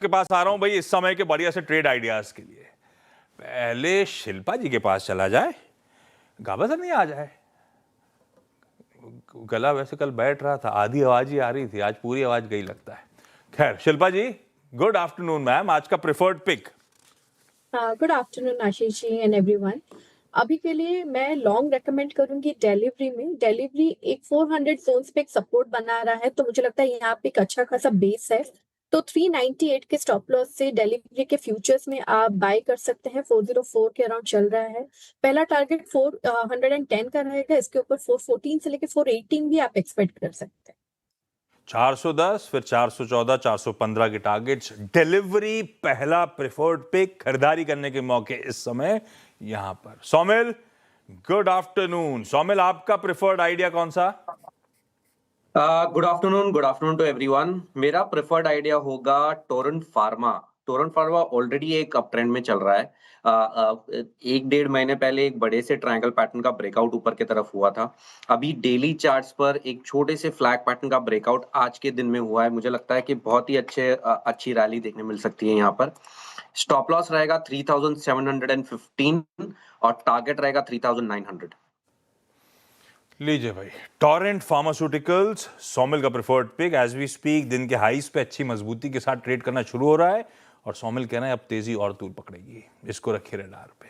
के पास आ रहा हूं भाई इस समय के बढ़िया से ट्रेड आइडियाज के लिए। पहले शिल्पा जी के पास चला जाए, गाबा नहीं आ जाए। गला वैसे कल बैठ रहा था, आधी आवाज ही आ रही थी, आज पूरी आवाज गई लगता है। खैर Shilpa ji, good afternoon ma'am. आज का preferred pick. Good afternoon Ashish ji and everyone. अभी के लिए मैं लॉन्ग रेकमेंड करूंगी डिलीवरी में। डिलीवरी एक 400 जोन्स पे एक सपोर्ट बना रहा है, तो मुझे लगता है यहाँ पे एक अच्छा खासा बेस है। तो 398 के स्टॉप लॉस से डिलीवरी के फ्यूचर्स में आप बाय कर सकते हैं। 404 के अराउंड चल रहा है। पहला टारगेट 410 का रहेगा, इसके ऊपर 414 से लेके 418 भी आप एक्सपेक्ट कर सकते हैं। 410, फिर 414, 415 के टारगेट्स। डिलीवरी पहला प्रेफर्ड पिक, खरीदारी करने के मौके इस समय यहां पर। Saumil, good afternoon. सौमिल, आपका प्रेफर्ड आइडिया कौन सा? Good afternoon to everyone. मेरा प्रेफर्ड आइडिया होगा टोरेंट फार्मा। टोरेंट फार्मा ऑलरेडी एक अप ट्रेंड में चल रहा है। एक डेढ़ महीने पहले एक बड़े से ट्रायंगल पैटर्न का ब्रेकआउट ऊपर की तरफ हुआ था। अभी डेली चार्ट्स पर एक छोटे से फ्लैग पैटर्न का ब्रेकआउट आज के दिन में हुआ है। मुझे लगता है कि बहुत ही अच्छी रैली देखने मिल सकती है यहाँ पर। स्टॉप लॉस रहेगा 3715 और टारगेट रहेगा 3900। लीजिए भाई, टोरेंट फार्मास्यूटिकल्स सौमिल का preferred pick. As we speak दिन के हाईस पे अच्छी मजबूती के साथ ट्रेड करना शुरू हो रहा है और सौमिल कह रहे हैं अब तेजी और तूल पकड़ेगी। इसको रखिए रडार पे।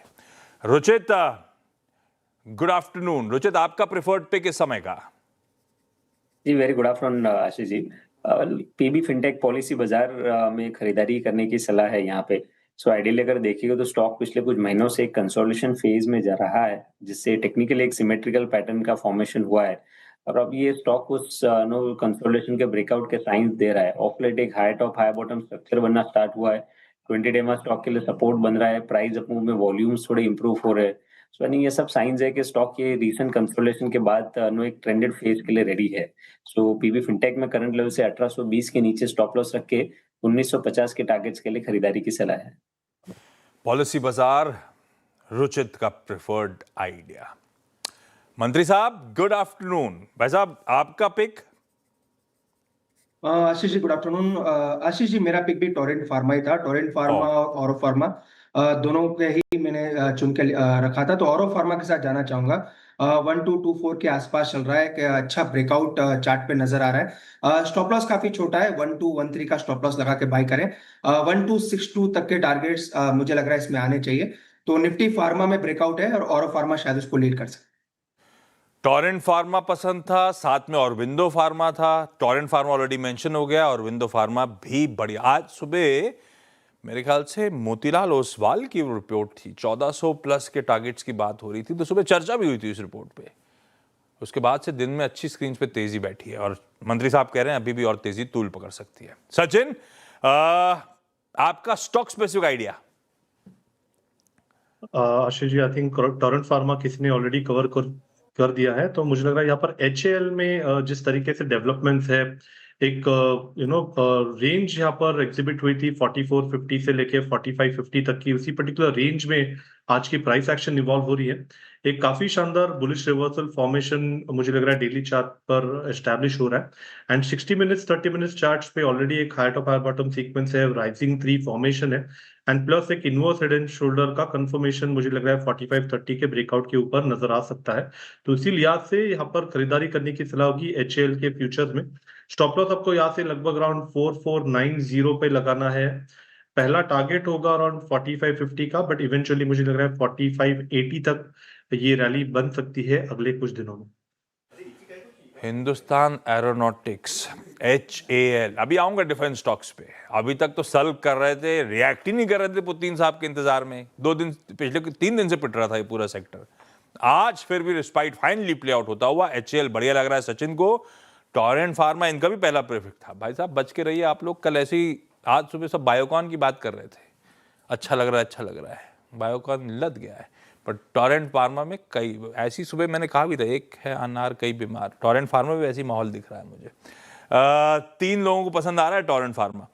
Ruchit, good afternoon. रुचित, आपका प्रेफर्ड पिक इस समय का? जी वेरी गुड आफ्टरनून आशीष जी। पीबी फिनटेक पॉलिसी बाजार में खरीदारी करने की सलाह है यहाँ पे। सो आइडियली अगर देखिएगा तो स्टॉक पिछले कुछ महीनों से एक कंसोलिडेशन फेज में जा रहा है, जिससे टेक्निकली एक सिमेट्रिकल पैटर्न का फॉर्मेशन हुआ है और अब ये स्टॉक उस नो कंसोलिडेशन के ब्रेकआउट के साइंस दे रहा है। ऑफ लेट एक high top high bottom structure बनना स्टार्ट हुआ है। 20 डे में स्टॉक के लिए सपोर्ट बन रहा है। प्राइस अप मूव में वॉल्यूम्स थोड़े इंप्रूव हो रहे हैं। सो यानी ये सब साइंस है कि स्टॉक ये रीसेंट कंसोलिडेशन के बाद नो एक ट्रेंडेड फेज के लिए रेडी है। सो पीबी फिनटेक में करंट लेवल से 1820 के नीचे स्टॉप लॉस रख के 1950 के टारगेट्स के लिए खरीदारी की सलाह है। पॉलिसी बाजार, रुचित का प्रेफर्ड आइडिया। मंत्री साहब, गुड आफ्टरनून। भाई साहब, आपका pick? Ashish ji good afternoon. Ashish जी, मेरा पिक भी टोरेंट फार्मा ही था। टोरेंट फार्मा और औरो फार्मा दोनों के ही मैंने चुन के रखा था। तो औरो फार्मा के साथ जाना चाहूंगा। 1224 के आसपास चल रहा है कि अच्छा ब्रेकआउट चार्ट पे नजर आ रहा है। स्टॉप लॉस काफी छोटा है, 1213 का स्टॉप लॉस लगा के बाय करें। 1262 तक के टारगेट्स मुझे लग रहा है इसमें आने चाहिए। तो निफ्टी फार्मा में ब्रेकआउट है और औरो फार्मा शायद उसको लीड कर सकते। टोरेंट फार्मा पसंद था, साथ में ऑरबिंदो फार्मा था। टोरेंट फार्मा ऑलरेडी मेंशन हो गया, ऑरबिंदो फार्मा भी बढ़िया। आज सुबह मेरे ख्याल से मोतीलाल ओसवाल की रिपोर्ट थी, 1400 प्लस के टारगेट्स की बात हो रही थी, तो सुबह चर्चा भी हुई थी इस रिपोर्ट पे। उसके बाद से दिन में अच्छी स्क्रीन पे तेजी बैठी है और मंत्री साहब कह रहे हैं अभी भी और तेजी तूल पकड़ सकती है। सचिन, आपका stock specific idea? Ashish ji, I think Torrent Pharma किसी ने ऑलरेडी कवर कर दिया है, तो मुझे लग रहा है यहाँ पर एचएएल में जिस तरीके से डेवलपमेंट्स है, एक रेंज यहाँ पर एग्जिबिट हुई थी 4450 से लेके 4550 तक की। उसी पर्टिकुलर रेंज में आज की प्राइस एक्शन इवॉल्व हो रही है। एक काफी शानदार बुलिश रिवर्सल फॉर्मेशन मुझे लग रहा है डेली चार्ट पर एस्टैब्लिश हो रहा है एंड 60 मिनट्स 30 मिनट्स चार्ट्स पे ऑलरेडी एक high top high bottom sequence है, राइजिंग 3 फॉर्मेशन है एंड प्लस एक इनवर्स हेड एंड शोल्डर का कंफर्मेशन मुझे लग रहा है 4530 के ब्रेकआउट के ऊपर नजर आ सकता है। तो इसी लिहाज से यहाँ पर खरीदारी करने की सलाह होगी एचएएल के फ्यूचर्स में। स्टॉप लॉस आपको यहाँ से लगभग अराउंड 4490 पे लगाना है। पहला टारगेट होगा अराउंड 4550 का, बट इवेंचुअली मुझे लग रहा है 4580 तक ये रैली बन सकती है अगले कुछ दिनों में। Hindustan aeronautics, HAL। अभी आऊंगा डिफेंस स्टॉक्स पे। अभी तक तो सल्व कर रहे थे, रिएक्ट ही नहीं कर रहे थे पुतिन साहब के इंतजार में। 2 दिन, पिछले 3 दिन से पिट रहा था ये पूरा सेक्टर। आज फिर भी रिस्पाइट फाइनली प्ले आउट होता हुआ। HAL बढ़िया लग रहा है सचिन को। टोरेंट फार्मा इनका भी पहला प्रेफिक था। भाई साहब बच के रहिए आप लोग। कल ऐसे ही आज सुबह सब बायोकॉन की बात कर रहे थे, अच्छा लग रहा है, अच्छा लग रहा है। बायोकॉन लद गया है, पर टोरेंट फार्मा में कई ऐसी, सुबह मैंने कहा भी था, एक है अनार कई बीमार। टोरेंट फार्मा में भी ऐसी माहौल दिख रहा है मुझे। 3 लोगों को पसंद आ रहा है टोरेंट फार्मा।